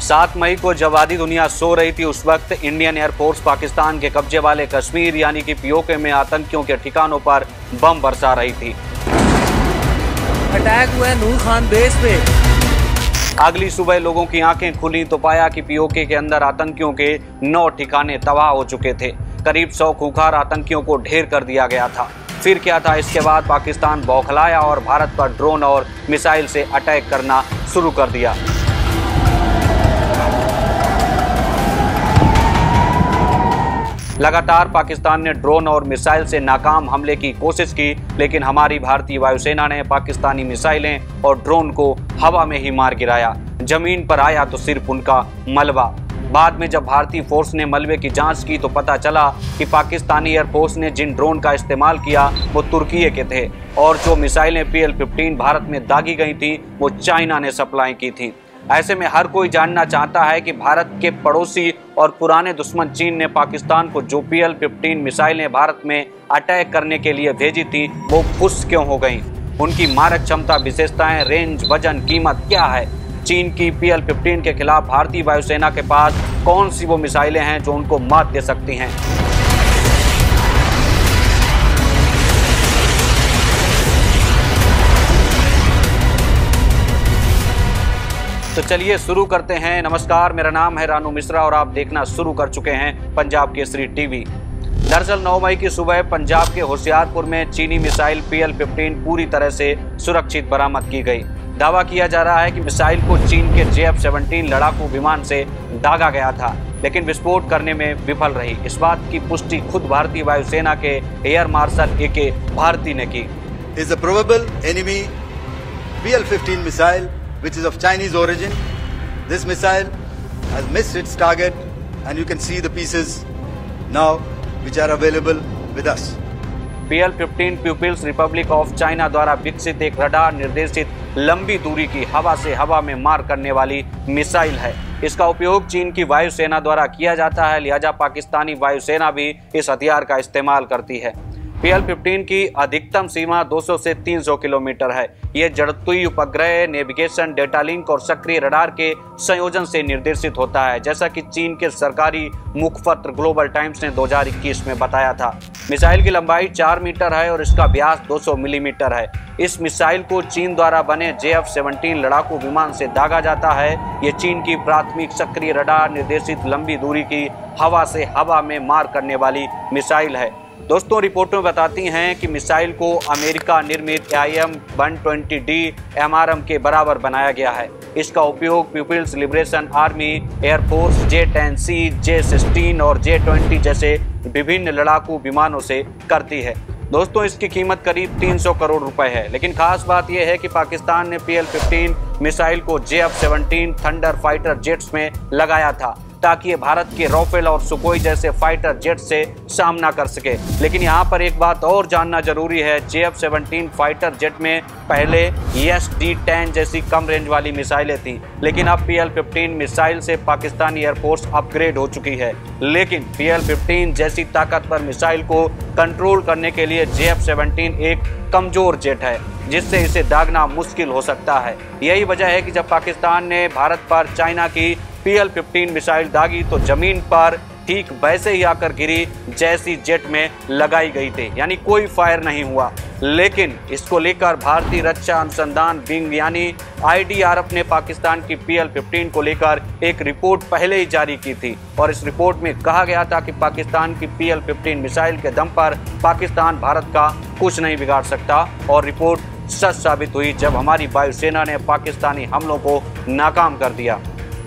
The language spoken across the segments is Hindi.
7 मई को जब आधी दुनिया सो रही थी, उस वक्त इंडियन एयरफोर्स पाकिस्तान के कब्जे वाले कश्मीर यानी कि पीओके में आतंकियों के ठिकानों पर बम बरसा रही थी। अटैक हुआ है नूर खान बेस पे। अगली सुबह लोगों की आंखें खुली तो पाया कि पीओके के अंदर आतंकियों के 9 ठिकाने तबाह हो चुके थे। करीब 100 खूंखार आतंकियों को ढेर कर दिया गया था। फिर क्या था? इसके बाद पाकिस्तान बौखलाया और भारत पर ड्रोन और मिसाइल से अटैक करना शुरू कर दिया। लगातार पाकिस्तान ने ड्रोन और मिसाइल से नाकाम हमले की कोशिश की, लेकिन हमारी भारतीय वायुसेना ने पाकिस्तानी मिसाइलें और ड्रोन को हवा में ही मार गिराया। जमीन पर आया तो सिर्फ उनका मलबा। बाद में जब भारतीय फोर्स ने मलबे की जांच की तो पता चला कि पाकिस्तानी एयरफोर्स ने जिन ड्रोन का इस्तेमाल किया वो तुर्की के थे और जो मिसाइलें PL-15 भारत में दागी गई थी वो चाइना ने सप्लाई की थी। ऐसे में हर कोई जानना चाहता है कि भारत के पड़ोसी और पुराने दुश्मन चीन ने पाकिस्तान को जो PL-15 मिसाइलें भारत में अटैक करने के लिए भेजी थी वो फुस क्यों हो गईं? उनकी मारक क्षमता, विशेषताएं, रेंज, वजन, कीमत क्या है? चीन की PL-15 के खिलाफ भारतीय वायुसेना के पास कौन सी वो मिसाइलें हैं जो उनको मात दे सकती हैं? तो चलिए शुरू करते हैं। नमस्कार, मेरा नाम है रानू मिश्रा और आप देखना शुरू कर चुके हैं पंजाब केसरी टीवी। दरअसल 9 मई की सुबह पंजाब के होशियारपुर में चीनी मिसाइल PL-15 पूरी तरह से सुरक्षित बरामद की गई। दावा किया जा रहा है कि मिसाइल को चीन के JF-17 लड़ाकू विमान से दागा गया था, लेकिन विस्फोट करने में विफल रही। इस बात की पुष्टि खुद भारतीय वायुसेना के एयर मार्शल AK भारती ने की। Is a probable enemy PL-15 missile which is of Chinese origin. This missile has missed its target and you can see the pieces now which are available with us. PL-15 People's Republic of China द्वारा विकसित एक रडार निर्देशित लंबी दूरी की हवा से हवा में मार करने वाली मिसाइल है। इसका उपयोग चीन की वायुसेना द्वारा किया जाता है, लिहाजा पाकिस्तानी वायुसेना भी इस हथियार का इस्तेमाल करती है। PL-15 की अधिकतम सीमा 200 से 300 किलोमीटर है। ये जड़त्वीय उपग्रह, नेविगेशन, डेटा लिंक और सक्रिय रडार के संयोजन से निर्देशित होता है, जैसा कि चीन के सरकारी मुखपत्र ग्लोबल टाइम्स ने 2021 में बताया था। मिसाइल की लंबाई 4 मीटर है और इसका व्यास 200 मिलीमीटर है। इस मिसाइल को चीन द्वारा बने JF-17 लड़ाकू विमान से दागा जाता है। ये चीन की प्राथमिक सक्रिय रडार निर्देशित लंबी दूरी की हवा से हवा में मार करने वाली मिसाइल है। दोस्तों, रिपोर्टों बताती हैं कि मिसाइल को अमेरिका निर्मित IM-120D MRM के बराबर बनाया गया है। इसका उपयोग people's liberation army, air force, J-10C, J-16 और J-20 जैसे विभिन्न लड़ाकू विमानों से करती है। दोस्तों, इसकी कीमत करीब 300 करोड़ रुपए है। लेकिन खास बात यह है कि पाकिस्तान ने PL-15 मिसाइल को JF-17 थंडर फाइटर जेट्स में लगाया था ताकि ये भारत के राफेल और सुखोई जैसे फाइटर जेट से सामना कर सके। लेकिन यहाँ पर एक बात और जानना जरूरी है, JF-17 फाइटर जेट में पहले SD-10 जैसी कम रेंज वाली मिसाइलें थी, लेकिन अब PL-15 मिसाइल से पाकिस्तानी एयरफोर्स अपग्रेड हो चुकी है। लेकिन PL-15 जैसी ताकतवर मिसाइल को कंट्रोल करने के लिए JF-17 एक कमजोर जेट है, जिससे इसे दागना मुश्किल हो सकता है। यही वजह है कि जब पाकिस्तान ने भारत पर चाइना की PL-15 मिसाइल दागी तो जमीन पर ठीक वैसे ही आकर गिरी जैसी जेट में लगाई गई थी, यानी कोई फायर नहीं हुआ। लेकिन इसको लेकर भारतीय रक्षा अनुसंधान विंग यानी IDRF ने पाकिस्तान की PL-15 को लेकर एक रिपोर्ट पहले ही जारी की थी और इस रिपोर्ट में कहा गया था कि पाकिस्तान की PL-15 मिसाइल के दम पर पाकिस्तान भारत का कुछ नहीं बिगाड़ सकता। और रिपोर्ट सच साबित हुई जब हमारी वायुसेना ने पाकिस्तानी हमलों को नाकाम कर दिया।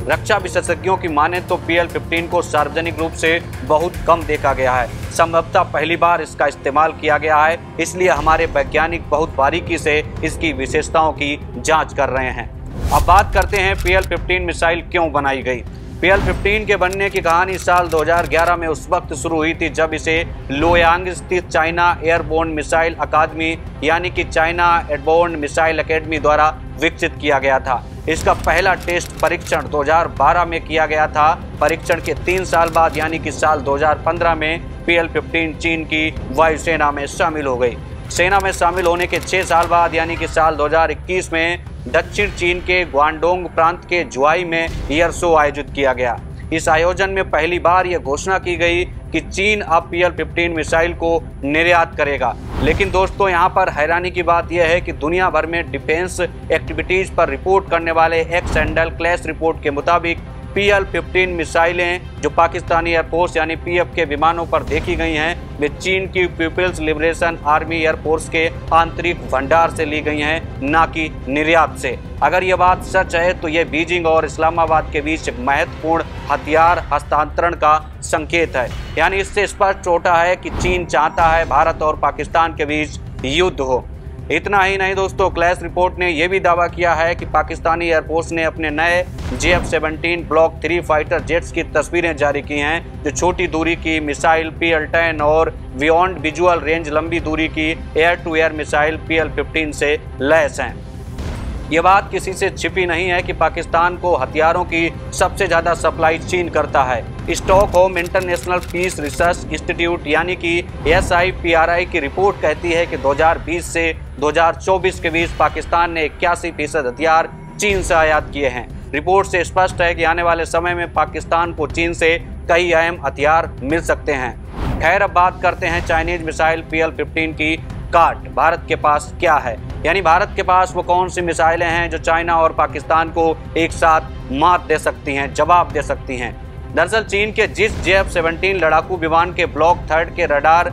रक्षा विशेषज्ञों की माने तो PL-15 को सार्वजनिक रूप से बहुत कम देखा गया है। संभवतः पहली बार इसका इस्तेमाल किया गया है, इसलिए हमारे वैज्ञानिक बहुत बारीकी से इसकी विशेषताओं की जांच कर रहे हैं। अब बात करते हैं PL-15 मिसाइल क्यों बनाई गई। PL-15 के बनने की कहानी साल 2011 में उस वक्त शुरू हुई थी जब इसे लोयांग स्थित चाइना एयरबोर्न मिसाइल अकादमी यानी कि चाइना एयरबोर्न मिसाइल एकेडमी द्वारा विकसित किया गया था। इसका पहला टेस्ट परीक्षण 2012 में किया गया था। परीक्षण के 3 साल बाद यानी कि साल 2015 में PL-15 चीन की वायुसेना में शामिल हो गई। सेना में शामिल होने के 6 साल बाद यानी कि साल 2021 में दक्षिण चीन के ग्वांडोंग प्रांत के जुआई में एयर शो आयोजित किया गया। इस आयोजन में पहली बार यह घोषणा की गई कि चीन अब PL-15 मिसाइल को निर्यात करेगा। लेकिन दोस्तों, यहाँ पर हैरानी की बात यह है कि दुनिया भर में डिफेंस एक्टिविटीज पर रिपोर्ट करने वाले एक्स हैंडल क्लैश रिपोर्ट के मुताबिक PL-15 मिसाइलें जो पाकिस्तानी एयरफोर्स यानी PF के विमानों पर देखी गई हैं, वे चीन की पीपल्स लिबरेशन आर्मी एयरफोर्स के आंतरिक भंडार से ली गई हैं, ना कि निर्यात से। अगर यह बात सच है तो यह बीजिंग और इस्लामाबाद के बीच एक महत्वपूर्ण हथियार हस्तांतरण का संकेत है। यानी इससे स्पष्ट होता है कि चीन चाहता है भारत और पाकिस्तान के बीच युद्ध हो। इतना ही नहीं दोस्तों, क्लैश रिपोर्ट ने यह भी दावा किया है कि पाकिस्तानी एयरफोर्स ने अपने नए JF-17 ब्लॉक 3 फाइटर जेट्स की तस्वीरें जारी की हैं, जो छोटी दूरी की मिसाइल PL-10 और बियॉन्ड विजुअल रेंज लंबी दूरी की air to air missile PL-15 से लैस हैं। ये बात किसी से छिपी नहीं है कि पाकिस्तान को हथियारों की सबसे ज़्यादा सप्लाई चीन करता है। Stockholm International Peace Research Institute यानी कि SIPRI की रिपोर्ट कहती है कि 2020 से 2024 के बीच पाकिस्तान ने 81% हथियार चीन से आयात किए हैं। रिपोर्ट से स्पष्ट है कि आने वाले समय में पाकिस्तान को चीन से कई अहम हथियार मिल सकते हैं। खैर, अब बात करते हैं चाइनीज मिसाइल PL-15 की काट भारत के पास क्या है, यानी भारत के पास वो कौन सी मिसाइलें हैं जो चाइना और पाकिस्तान को एक साथ मात दे सकती हैं, जवाब दे सकती हैं। दरअसल चीन के जिस JF-17 लड़ाकू विमान के ब्लॉक 3 के रडार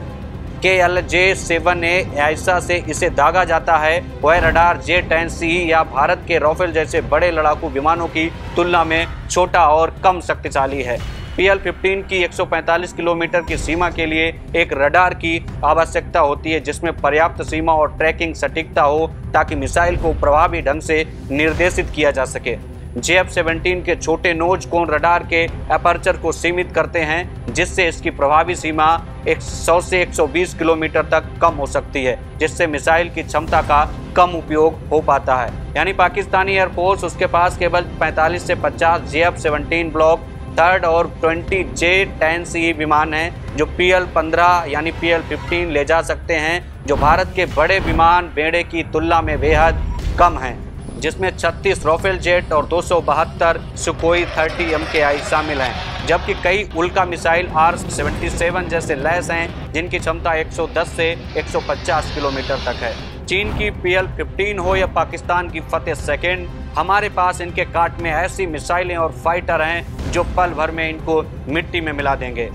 KLJ-7A ऐसा से इसे दागा जाता है, वह रडार J-10C या भारत के राफेल जैसे बड़े लड़ाकू विमानों की तुलना में छोटा और कम शक्तिशाली है। PL-15 की 145 किलोमीटर की सीमा के लिए एक रडार की आवश्यकता होती है, जिसमें पर्याप्त सीमा और ट्रैकिंग सटीकता हो ताकि मिसाइल को प्रभावी ढंग से निर्देशित किया जा सके। JF-17 के छोटे नोज कोन रडार के अपर्चर को सीमित करते हैं, जिससे इसकी प्रभावी सीमा 100 से 120 किलोमीटर तक कम हो सकती है, जिससे मिसाइल की क्षमता का कम उपयोग हो पाता है। यानी पाकिस्तानी एयरफोर्स उसके पास केवल 45 से 50 JF-17 ब्लॉक 3 और 20 J-10C विमान हैं जो PL-15 यानी PL-15 ले जा सकते हैं, जो भारत के बड़े विमान बेड़े की तुलना में बेहद कम हैं, जिसमें 36 राफेल जेट और 272 सुखोई 30 MKI शामिल हैं, जबकि कई उल्का मिसाइल R-77 जैसे लैस हैं जिनकी क्षमता 110 से 150 किलोमीटर तक है। चीन की PL-15 हो या पाकिस्तान की फतेह सेकंड, हमारे पास इनके काट में ऐसी मिसाइलें और फाइटर हैं जो पल भर में इनको मिट्टी में मिला देंगे।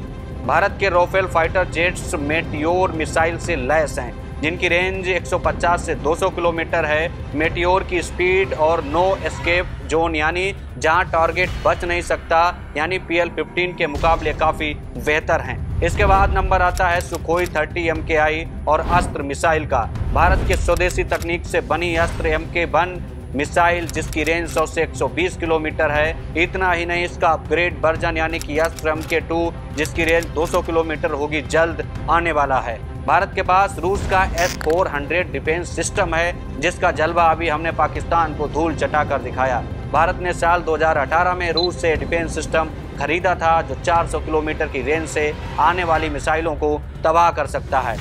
भारत के Rafale fighter jets Meteor missile से लैस हैं, जिनकी रेंज 150 से 200 किलोमीटर है। मेटियोर की स्पीड और नो एस्केप जोन यानी जहां टारगेट बच नहीं सकता, यानी PL-15 के मुकाबले काफ़ी बेहतर हैं। इसके बाद नंबर आता है सुखोई 30 MKI और अस्त्र मिसाइल का। भारत के स्वदेशी तकनीक से बनी अस्त्र MK-1 मिसाइल, जिसकी रेंज 100 से 120 किलोमीटर है। इतना ही नहीं, इसका अपग्रेड वर्जन यानी कि अस्त्र MK-2 जिसकी रेंज 200 किलोमीटर होगी, जल्द आने वाला है। भारत के पास रूस का S-400 डिफेंस सिस्टम है, जिसका जलवा अभी हमने पाकिस्तान को धूल चटाकर दिखाया। भारत ने साल 2018 में रूस से डिफेंस सिस्टम खरीदा था, जो 400 किलोमीटर की रेंज से आने वाली मिसाइलों को तबाह कर सकता है।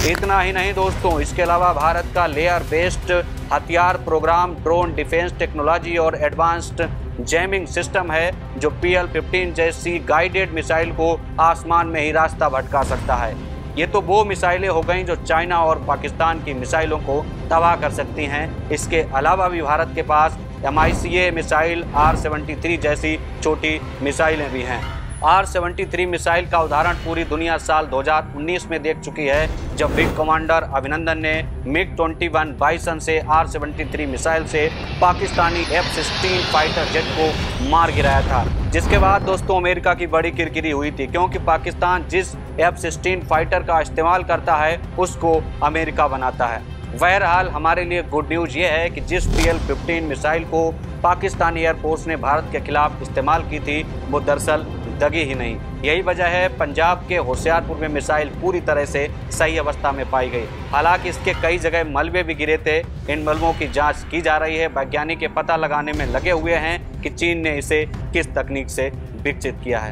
इतना ही नहीं दोस्तों, इसके अलावा भारत का लेयर बेस्ड हथियार प्रोग्राम, ड्रोन डिफेंस टेक्नोलॉजी और एडवांस्ड जैमिंग सिस्टम है, जो PL-15 जैसी गाइडेड मिसाइल को आसमान में ही रास्ता भटका सकता है। ये तो वो मिसाइलें हो गईं जो चाइना और पाकिस्तान की मिसाइलों को तबाह कर सकती हैं। इसके अलावा भी भारत के पास MICA मिसाइल, R-73 जैसी छोटी मिसाइलें भी हैं। R-73 मिसाइल का उदाहरण पूरी दुनिया साल 2019 में देख चुकी है, जब विंग कमांडर अभिनंदन ने MiG-21 बाइसन से R-73 मिसाइल से पाकिस्तानी F-16 फाइटर जेट को मार गिराया था। जिसके बाद दोस्तों अमेरिका की बड़ी किरकिरी हुई थी, क्योंकि पाकिस्तान जिस F-16 फाइटर का इस्तेमाल करता है उसको अमेरिका बनाता है। बहरहाल हमारे लिए गुड न्यूज़ ये है कि जिस PL-15 मिसाइल को पाकिस्तानी एयरफोर्स ने भारत के खिलाफ इस्तेमाल की थी, वो दरअसल दगी ही नहीं। यही वजह है पंजाब के होशियारपुर में मिसाइल पूरी तरह से सही अवस्था में पाई गई। हालांकि इसके कई जगह मलबे भी गिरे थे। इन मलबों की जांच की जा रही है। वैज्ञानिक ये पता लगाने में लगे हुए हैं कि चीन ने इसे किस तकनीक से विकसित किया है।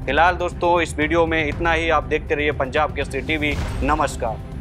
फिलहाल दोस्तों इस वीडियो में इतना ही। आप देखते रहिए पंजाब केसरी टीवी। नमस्कार।